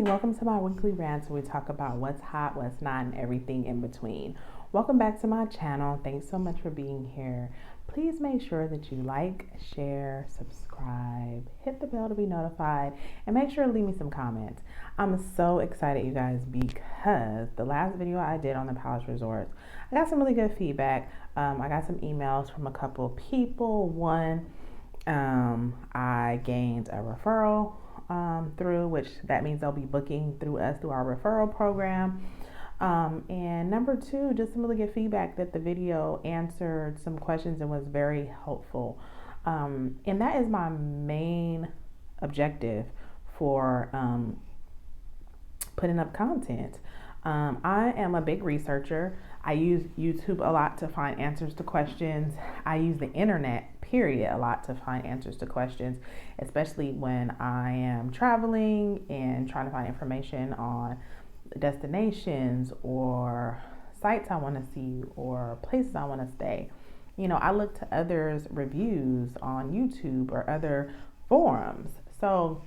Welcome to my weekly rants where we talk about what's hot, what's not, and everything in between. Welcome back to my channel. Thanks so much for being here. Please make sure that you like, share, subscribe, hit the bell to be notified, and make sure to leave me some comments. I'm so excited, you guys, because the last video I did on the Palace Resorts, I got some really good feedback. I got some emails from a couple of people. One, I gained a referral through, which that means they'll be booking through us through our referral program. And number two, just some really good feedback that the video answered some questions and was very helpful. And that is my main objective for putting up content. I am a big researcher. I use YouTube a lot to find answers to questions. I use the internet, period, a lot to find answers to questions, especially when I am traveling and trying to find information on destinations or sites I want to see or places I want to stay. You know, I look to others' reviews on YouTube or other forums. So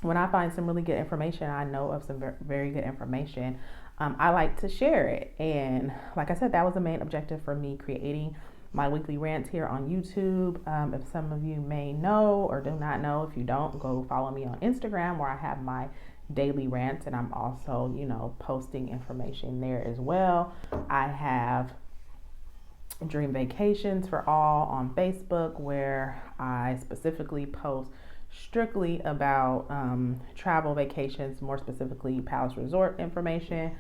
when I find some really good information, I know of some very good information, I like to share it. And like I said, that was the main objective for me creating my weekly rants here on YouTube. If some of you may know or do not know, if you don't, go follow me on Instagram where I have my daily rants, and I'm also, posting information there as well. I have Dream Vacations for All on Facebook where I specifically post strictly about travel vacations, more specifically Palace Resort information.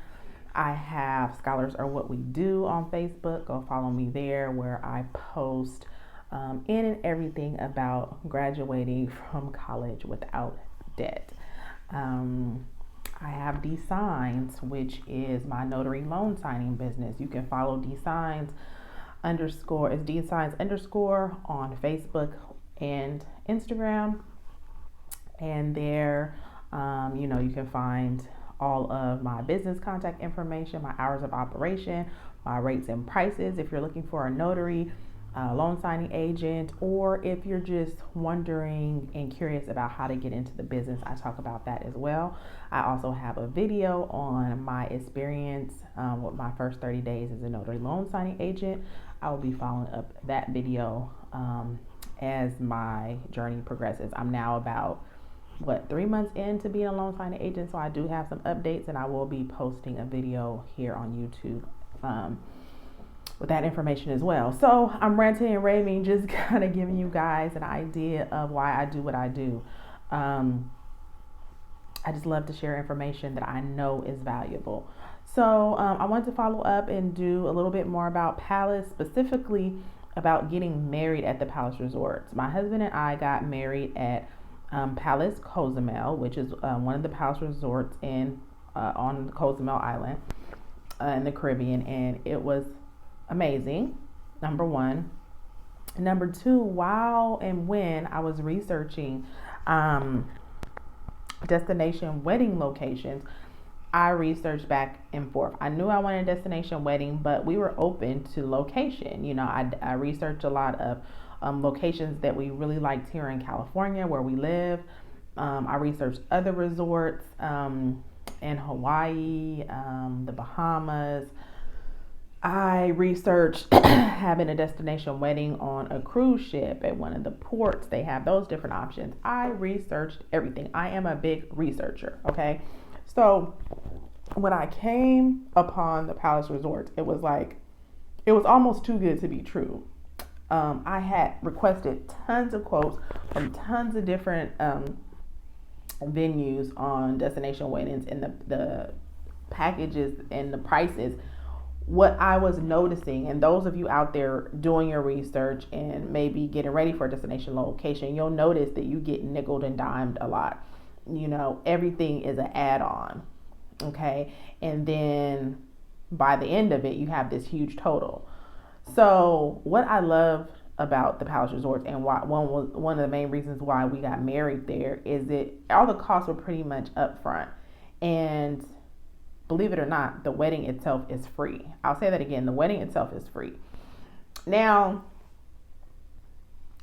I have Scholars Are What We Do on Facebook. Go follow me there where I post in and everything about graduating from college without debt. I have D-Signs, which is my notary loan signing business. You can follow D-Signs _ is D-Signs _ on Facebook and Instagram. And there, you can find all of my business contact information, my hours of operation, my rates and prices if you're looking for a notary, loan signing agent, or if you're just wondering and curious about how to get into the business, I talk about that as well. I also have a video on my experience with my first 30 days as a notary loan signing agent. I will be following up that video as my journey progresses. I'm now about 3 months into being a loan signing agent, so I do have some updates, and I will be posting a video here on YouTube with that information as well. So I'm ranting and raving, just kind of giving you guys an idea of why I do what I do. I just love to share information that I know is valuable. So I want to follow up and do a little bit more about Palace, specifically about getting married at the Palace Resorts. My husband and I got married at Palace Cozumel, which is one of the Palace Resorts on Cozumel Island in the Caribbean, and it was amazing, number one. Number two, while and when I was researching destination wedding locations, I researched back and forth. I knew I wanted a destination wedding, but we were open to location. I researched a lot of locations that we really liked here in California where we live. I researched other resorts in Hawaii, the Bahamas. I researched having a destination wedding on a cruise ship at one of the ports. They have those different options. I researched everything. I am a big researcher, okay? So when I came upon the Palace Resorts, it was almost too good to be true. I had requested tons of quotes from tons of different venues on destination weddings, and the packages and the prices. What I was noticing, and those of you out there doing your research and maybe getting ready for a destination location, you'll notice that you get nickeled and dimed a lot. Everything is an add-on, okay? And then by the end of it, you have this huge total. So what I love about the Palace Resorts, and one of the main reasons why we got married there, is that all the costs were pretty much upfront. And believe it or not, the wedding itself is free. I'll say that again, the wedding itself is free. Now,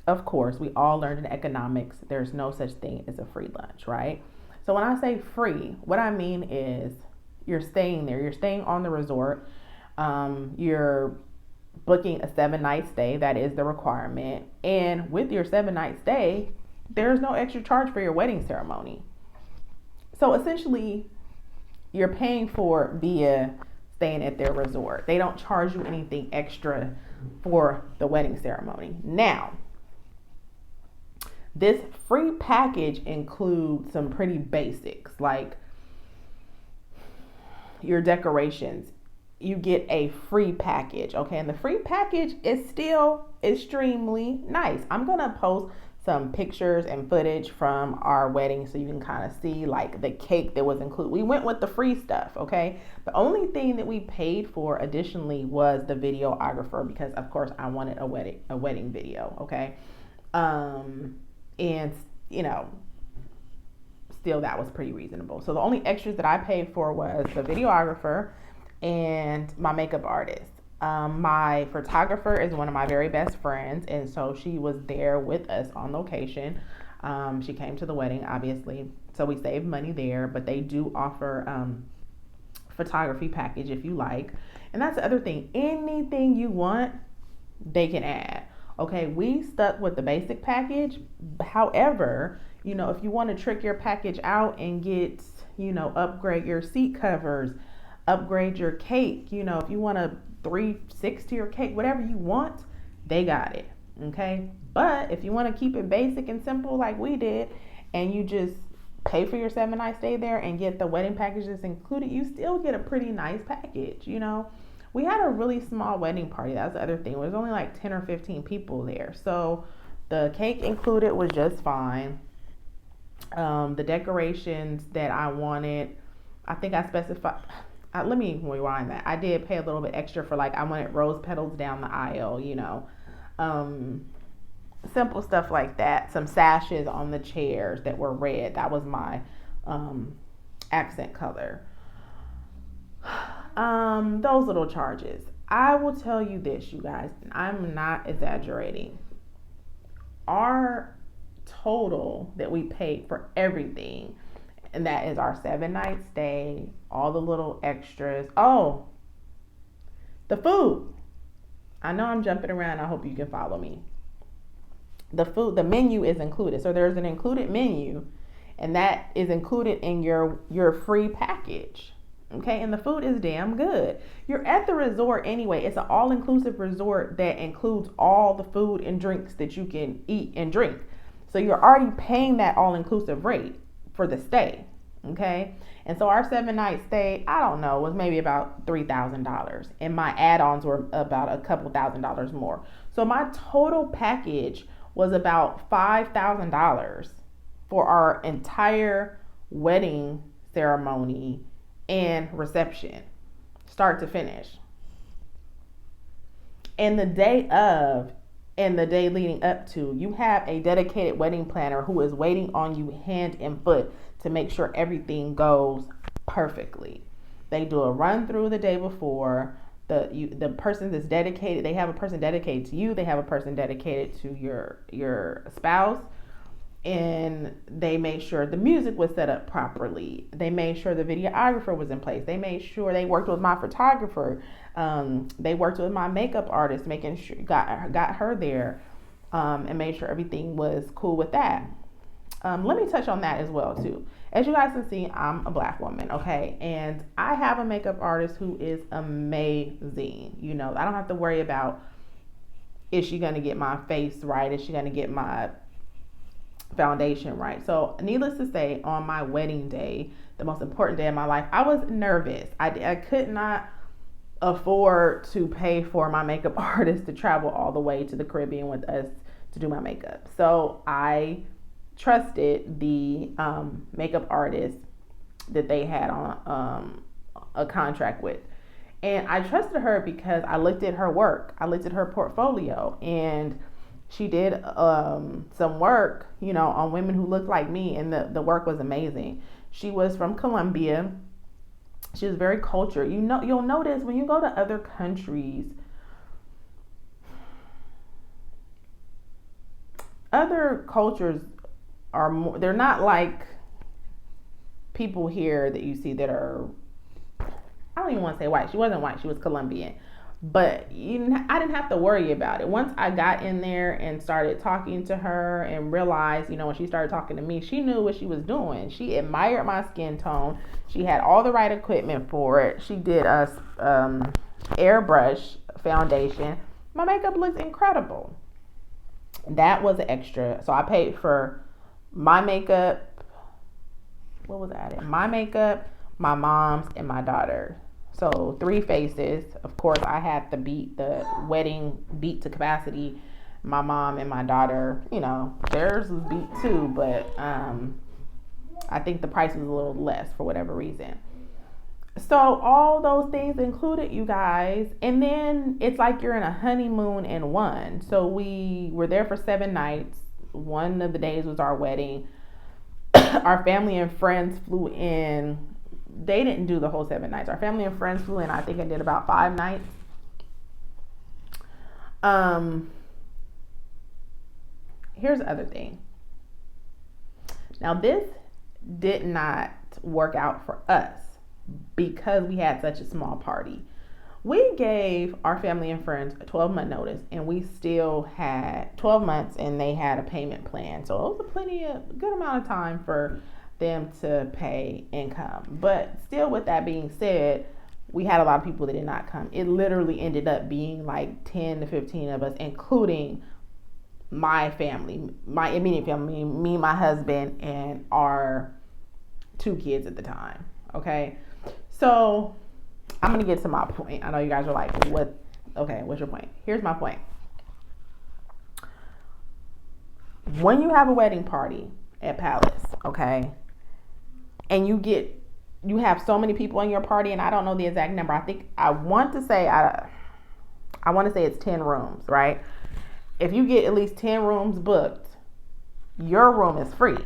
of course, we all learned in economics, there's no such thing as a free lunch, right? So when I say free, what I mean is you're staying there. You're staying on the resort. You're booking a 7-night stay. That is the requirement. And with your 7-night stay, there's no extra charge for your wedding ceremony. So essentially, you're paying for via staying at their resort. They don't charge you anything extra for the wedding ceremony. Now, this free package includes some pretty basics like your decorations. You get a free package, okay? And the free package is still extremely nice. I'm gonna post some pictures and footage from our wedding so you can kind of see like the cake that was included. We went with the free stuff, okay? The only thing that we paid for additionally was the videographer, because of course I wanted a wedding video, okay? And you know, still that was pretty reasonable. So the only extras that I paid for was the videographer and my makeup artist. My photographer is one of my very best friends, and so she was there with us on location. She came to the wedding, obviously, so we saved money there, but they do offer photography package if you like. And that's the other thing. Anything you want, they can add. Okay, we stuck with the basic package. However, you know, if you want to trick your package out and get, you know, upgrade your seat covers, upgrade your cake, you know, if you want a 360 or cake, whatever you want, they got it. Okay, but if you want to keep it basic and simple like we did, and you just pay for your 7-night stay there and get the wedding packages included, you still get a pretty nice package. You know, we had a really small wedding party. That's the other thing. There was only like 10 or 15 people there, so the cake included was just fine. The decorations that I wanted, I think I specified. Let me rewind that. I did pay a little bit extra for, like, I wanted rose petals down the aisle, you know, simple stuff like that. Some sashes on the chairs that were red. That was my accent color. Those little charges. I will tell you this, you guys, I'm not exaggerating. Our total that we paid for everything, and that is our 7-night stay, all the little extras. Oh, the food. I know I'm jumping around. I hope you can follow me. The food, the menu is included. So there's an included menu, and that is included in your free package. Okay, and the food is damn good. You're at the resort anyway. It's an all-inclusive resort that includes all the food and drinks that you can eat and drink. So you're already paying that all-inclusive rate for the stay. Okay, and so our 7-night stay, I don't know, was maybe about $3,000, and my add-ons were about a couple $1,000s more. So my total package was about $5,000 for our entire wedding ceremony and reception, start to finish. And the day of and the day leading up to, you have a dedicated wedding planner who is waiting on you hand and foot to make sure everything goes perfectly. They do a run through the day before. The person that's dedicated, they have a person dedicated to you, they have a person dedicated to your spouse, and they made sure the music was set up properly. They made sure the videographer was in place. They made sure they worked with my photographer. They worked with my makeup artist, making sure got her there, and made sure everything was cool with that. Let me touch on that as well too. As you guys can see, I'm a Black woman, okay, and I have a makeup artist who is amazing. You know, I don't have to worry about, is she gonna get my face right? Is she gonna get my foundation right? So needless to say, on my wedding day, the most important day of my life, I was nervous. I could not afford to pay for my makeup artist to travel all the way to the Caribbean with us to do my makeup. So I trusted the makeup artist that they had on a contract with. And I trusted her because I looked at her work. I looked at her portfolio, and she did some work, you know, on women who looked like me, and the work was amazing. She was from Colombia. She was very cultured. You know, you'll notice when you go to other countries, other cultures are more, they're not like people here that you see that are, I don't even want to say white. She wasn't white. She was Colombian. But I didn't have to worry about it. Once I got in there and started talking to her and realized, when she started talking to me, she knew what she was doing. She admired my skin tone. She had all the right equipment for it. She did a airbrush foundation. My makeup looks incredible. That was an extra. So I paid for my makeup. What was added? My makeup, my mom's, and my daughter. So 3 faces. Of course, I had the wedding beat to capacity. My mom and my daughter, theirs was beat too, but I think the price was a little less for whatever reason. So all those things included, you guys. And then it's like you're in a honeymoon in one. So we were there for 7 nights. One of the days was our wedding. Our family and friends flew in. They didn't do the whole 7 nights. Our family and friends flew in. I think I did about 5 nights. Here's the other thing. Now, this did not work out for us because we had such a small party. We gave our family and friends a 12-month notice, and we still had 12 months, and they had a payment plan. So it was a good amount of time for them to pay income. But still, with that being said, we had a lot of people that did not come. It literally ended up being like 10 to 15 of us, including my family, my immediate family, me, my husband, and our 2 kids at the time. Okay. So I'm going to get to my point. I know you guys are like, what? Okay, what's your point? Here's my point. When you have a wedding party at Palace, okay, and you have so many people in your party, and I don't know the exact number. I want to say it's 10 rooms, right? If you get at least 10 rooms booked, your room is free.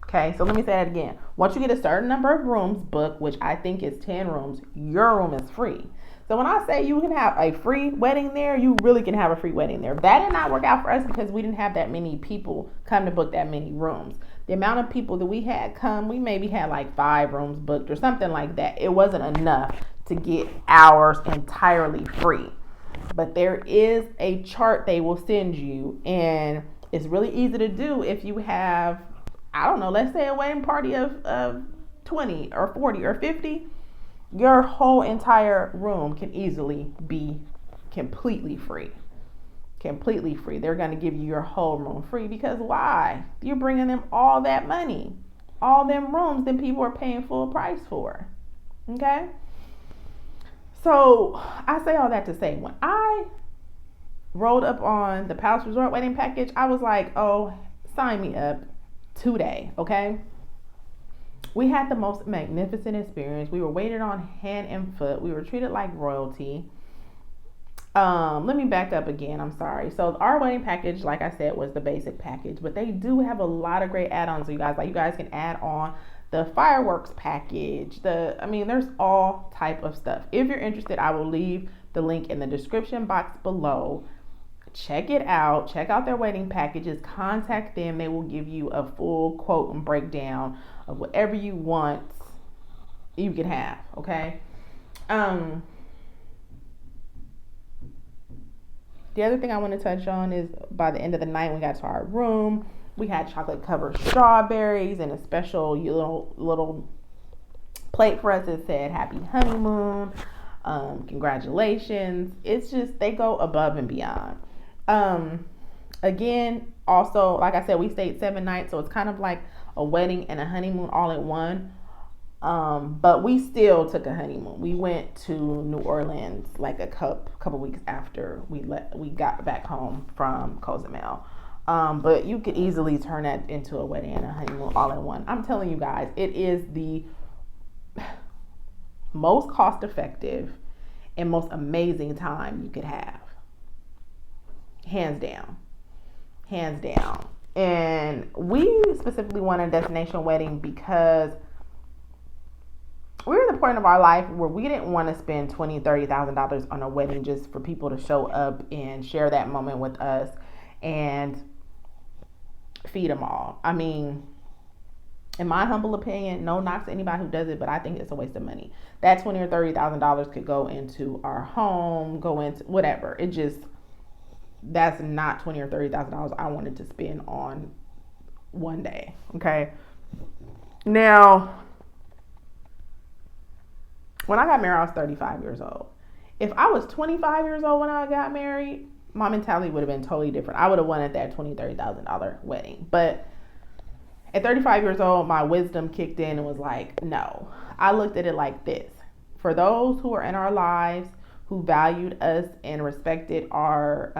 Okay, so let me say that again. Once you get a certain number of rooms booked, which I think is 10 rooms, your room is free. So when I say you can have a free wedding there, you really can have a free wedding there. That did not work out for us because we didn't have that many people come to book that many rooms. The amount of people that we had come, we maybe had like 5 rooms booked or something like that. It wasn't enough to get ours entirely free. But there is a chart they will send you, and it's really easy to do if you have, I don't know, let's say a wedding party of 20 or 40 or 50, your whole entire room can easily be completely free. Completely free. They're going to give you your whole room free because why? You're bringing them all that money, all them rooms that people are paying full price for. Okay? So I say all that to say, when I rolled up on the Palace Resort wedding package, I was like, oh, sign me up today, okay? We had the most magnificent experience. We were waited on hand and foot. We were treated like royalty. Let me back up again. I'm sorry. So our wedding package, like I said, was the basic package, but they do have a lot of great add-ons. You guys, like you guys can add on the fireworks package. There's all type of stuff. If you're interested, I will leave the link in the description box below. Check it out. Check out their wedding packages. Contact them. They will give you a full quote and breakdown of whatever you want you can have. Okay. The other thing I want to touch on is by the end of the night, we got to our room. We had chocolate covered strawberries and a special little plate for us that said happy honeymoon. Congratulations. It's just, they go above and beyond. Again, also, like I said, we stayed 7 nights, so it's kind of like a wedding and a honeymoon all in one. But we still took a honeymoon. We went to New Orleans like a couple weeks after we got back home from Cozumel. But you could easily turn that into a wedding and a honeymoon all in one. I'm telling you guys, it is the most cost effective and most amazing time you could have. Hands down. Hands down. And we specifically wanted a destination wedding because we were at the point of our life where we didn't want to spend $20,000-$30,000 on a wedding just for people to show up and share that moment with us and feed them all. I mean, In my humble opinion, no knocks to anybody who does it, but I think it's a waste of money. That $20,000 or $30,000 could go into our home, go into whatever. It just, that's not $20,000 or $30,000 I wanted to spend on one day. Okay. Now, when I got married, I was 35 years old. If I was 25 years old when I got married, my mentality would have been totally different. I would have wanted that $20,000-$30,000 wedding. But at 35 years old, my wisdom kicked in and was like, no. I looked at it like this. For those who are in our lives, who valued us and respected our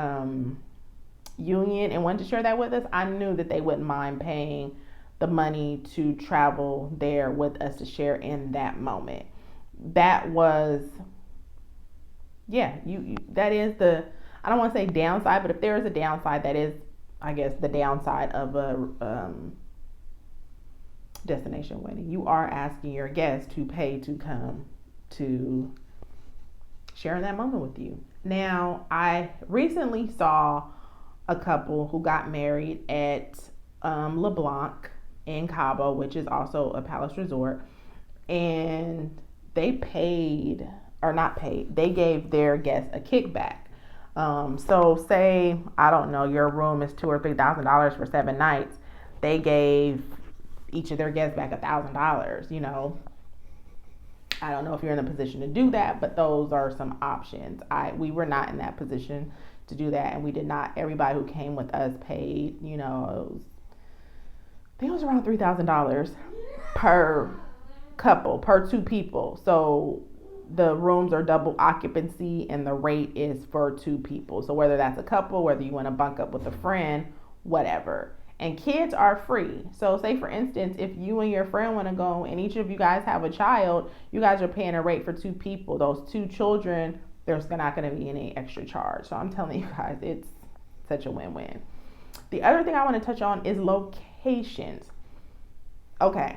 union and wanted to share that with us, I knew that they wouldn't mind paying the money to travel there with us to share in that moment. That was, yeah, you that is the, I don't want to say downside, but if there is a downside, that is, I guess, the downside of a destination wedding. You are asking your guests to pay to come to share that moment with you. Now, I recently saw a couple who got married at LeBlanc in Cabo, which is also a palace resort, and they paid, or not paid, they gave their guests a kickback. So say, I don't know, your room is $2,000 or $3,000 for 7 nights. They gave each of their guests back $1,000. I don't know if you're in a position to do that, but those are some options. We were not in that position to do that, and we did not. Everybody who came with us paid, I think it was around $3,000 per couple, per 2 people. So the rooms are double occupancy, and the rate is for 2 people. So whether that's a couple, whether you want to bunk up with a friend, whatever. And kids are free. So say for instance, if you and your friend want to go and each of you guys have a child, you guys are paying a rate for 2 people. Those 2 children, there's not going to be any extra charge. So I'm telling you guys, it's such a win-win. The other thing I want to touch on is locations. Okay.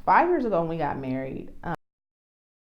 5 years ago when we got married,